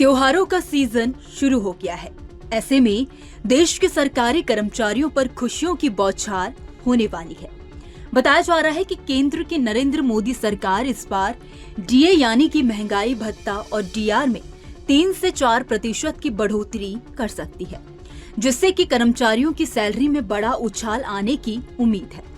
त्योहारों का सीजन शुरू हो गया है। ऐसे में देश के सरकारी कर्मचारियों पर खुशियों की बौछार होने वाली है। बताया जा रहा है कि केंद्र की नरेंद्र मोदी सरकार इस बार डीए यानी कि महंगाई भत्ता और डीआर में 3 से 4% की बढ़ोतरी कर सकती है, जिससे कि कर्मचारियों की सैलरी में बड़ा उछाल आने की उम्मीद है।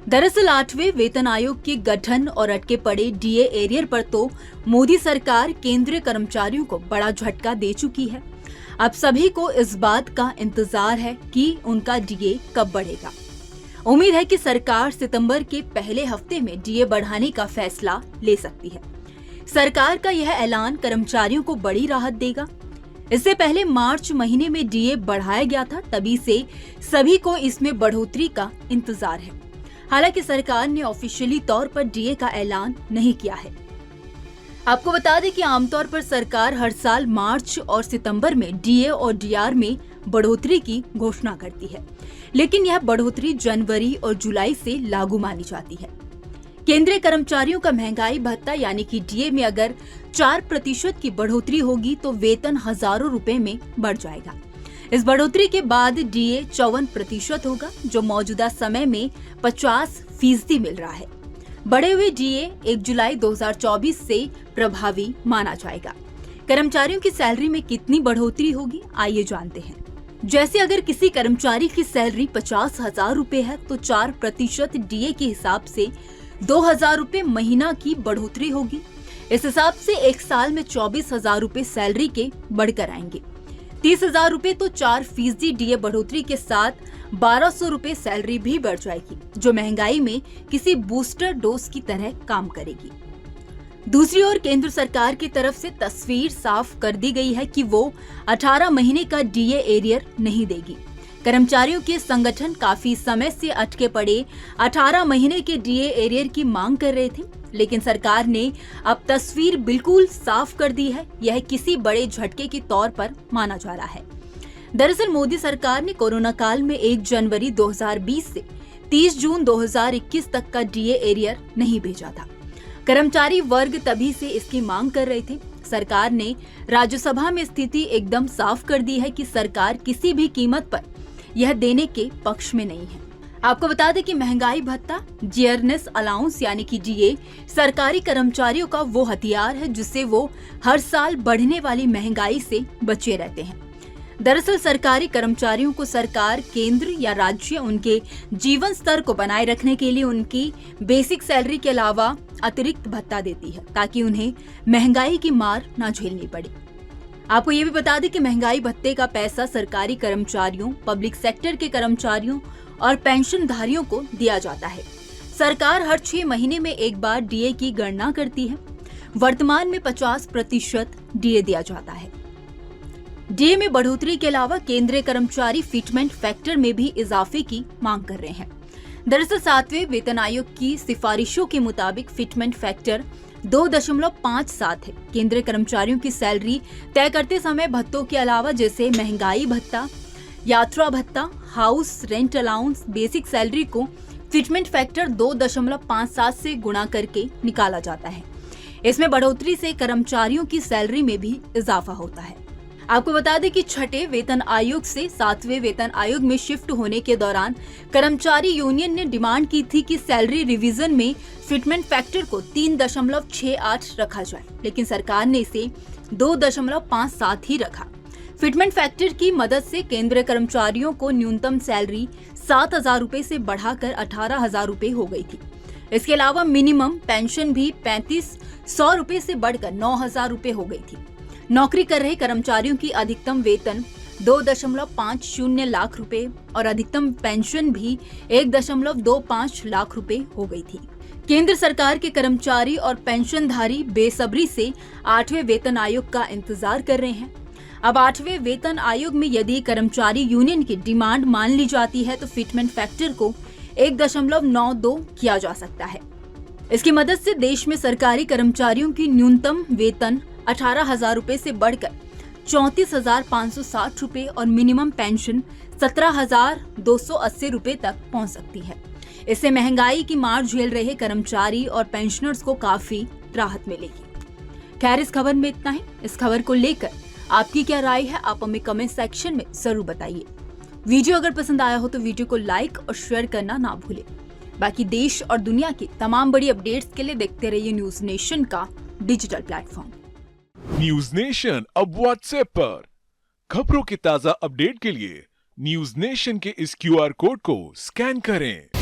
दरअसल 8वें वेतन आयोग के गठन और अटके पड़े डीए एरियर पर तो मोदी सरकार केंद्रीय कर्मचारियों को बड़ा झटका दे चुकी है। अब सभी को इस बात का इंतजार है कि उनका डीए कब बढ़ेगा। उम्मीद है कि सरकार सितंबर के पहले हफ्ते में डीए बढ़ाने का फैसला ले सकती है। सरकार का यह ऐलान कर्मचारियों को बड़ी राहत देगा। इससे पहले मार्च महीने में डीए बढ़ाया गया था, तभी से सभी को इसमें बढ़ोतरी का इंतजार है। हालांकि सरकार ने ऑफिशियली तौर पर डीए का ऐलान नहीं किया है। आपको बता दें कि आमतौर पर सरकार हर साल मार्च और सितंबर में डीए और डीआर में बढ़ोतरी की घोषणा करती है, लेकिन यह बढ़ोतरी जनवरी और जुलाई से लागू मानी जाती है। केंद्रीय कर्मचारियों का महंगाई भत्ता यानी कि डीए में अगर 4% की बढ़ोतरी होगी तो वेतन हजारों रुपए में बढ़ जाएगा। इस बढ़ोतरी के बाद डीए 54% होगा, जो मौजूदा समय में 50% मिल रहा है। बढ़े हुए डीए 1 जुलाई 2024 से प्रभावी माना जाएगा। कर्मचारियों की सैलरी में कितनी बढ़ोतरी होगी, आइए जानते हैं। जैसे अगर किसी कर्मचारी की सैलरी 50,000 रुपए है तो 4% डीए के हिसाब से 2,000 रुपए महीना की बढ़ोतरी होगी। इस हिसाब से एक साल में 24,000 रुपए सैलरी के बढ़कर आएंगे। 30,000 रुपए तो 4% डीए बढ़ोतरी के साथ 1,200 रुपए सैलरी भी बढ़ जाएगी, जो महंगाई में किसी बूस्टर डोज की तरह काम करेगी। दूसरी ओर केंद्र सरकार की तरफ से तस्वीर साफ कर दी गई है कि वो 18 महीने का डीए एरियर नहीं देगी। कर्मचारियों के संगठन काफी समय से अटके पड़े 18 महीने के डीए एरियर की मांग कर रहे थे, लेकिन सरकार ने अब तस्वीर बिल्कुल साफ कर दी है। यह किसी बड़े झटके के तौर पर माना जा रहा है। दरअसल मोदी सरकार ने कोरोना काल में 1 जनवरी 2020 से 30 जून 2021 तक का डीए एरियर नहीं भेजा था। कर्मचारी वर्ग तभी से इसकी मांग कर रहे थे। सरकार ने राज्यसभा में स्थिति एकदम साफ कर दी है कि सरकार किसी भी कीमत पर यह देने के पक्ष में नहीं है। आपको बता दें कि महंगाई भत्ता जियरनेस अलाउंस यानी कि डीए सरकारी कर्मचारियों का वो हथियार है जिससे वो हर साल बढ़ने वाली महंगाई से बचे रहते हैं। दरअसल सरकारी कर्मचारियों को सरकार, केंद्र या राज्य उनके जीवन स्तर को बनाए रखने के लिए उनकी बेसिक सैलरी के अलावा अतिरिक्त भत्ता देती है, ताकि उन्हें महंगाई की मार न झेलनी पड़े। आपको ये भी बता दें कि महंगाई भत्ते का पैसा सरकारी कर्मचारियों, पब्लिक सेक्टर के कर्मचारियों और पेंशनधारियों को दिया जाता है। सरकार हर 6 महीने में एक बार डीए की गणना करती है। वर्तमान में 50% डीए दिया जाता है। डीए में बढ़ोतरी के अलावा केंद्रीय कर्मचारी फिटमेंट फैक्टर में भी इजाफे की मांग कर रहे हैं। दरअसल 7वें वेतन आयोग की सिफारिशों के मुताबिक फिटमेंट फैक्टर 2.57 है। केंद्रीय कर्मचारियों की सैलरी तय करते समय भत्तों के अलावा जैसे महंगाई भत्ता, यात्रा भत्ता, house rent allowance, basic salary को फिटमेंट फैक्टर 2.57 से गुणा करके निकाला जाता है। इसमें बढ़ोतरी से कर्मचारियों की सैलरी में भी इजाफा होता है। आपको बता दें कि 6ठे वेतन आयोग से 7वें वेतन आयोग में शिफ्ट होने के दौरान कर्मचारी यूनियन ने डिमांड की थी कि सैलरी रिवीजन में फिटमेंट फैक्टर को 3.68 रखा जाए, लेकिन सरकार ने इसे 2.57 ही रखा। फिटमेंट फैक्टर की मदद से केंद्रीय कर्मचारियों को न्यूनतम सैलरी 7,000 रुपए से बढ़ाकर 18,000 रुपए हो गई थी। इसके अलावा मिनिमम पेंशन भी 3,500 रुपए से बढ़कर 9,000 रुपए हो गई थी। नौकरी कर रहे कर्मचारियों की अधिकतम वेतन 2.50 लाख रुपए और अधिकतम पेंशन भी 1.25 लाख रुपए हो गई थी। केंद्र सरकार के कर्मचारी और पेंशनधारी बेसब्री से 8वें वेतन आयोग का इंतजार कर रहे हैं। अब 8वें वेतन आयोग में यदि कर्मचारी यूनियन की डिमांड मान ली जाती है तो फिटमेंट फैक्टर को 1.92 किया जा सकता है। इसकी मदद से देश में सरकारी कर्मचारियों की न्यूनतम वेतन 18,000 रुपए से बढ़कर 34,560 रुपए और मिनिमम पेंशन 17,280 रुपए तक पहुंच सकती है। इससे महंगाई की मार झेल रहे कर्मचारी और पेंशनर्स को काफी राहत मिलेगी। खैर, इस खबर में इतना ही। इस खबर को लेकर आपकी क्या राय है, आप हमें कमेंट सेक्शन में जरूर बताइए। वीडियो अगर पसंद आया हो तो वीडियो को लाइक और शेयर करना ना भूलें। बाकी देश और दुनिया की तमाम बड़ी अपडेट्स के लिए देखते रहिए न्यूज नेशन का डिजिटल प्लेटफॉर्म। न्यूज नेशन अब व्हाट्सएप पर खबरों की ताजा अपडेट के लिए न्यूज नेशन के इस QR कोड को स्कैन करें।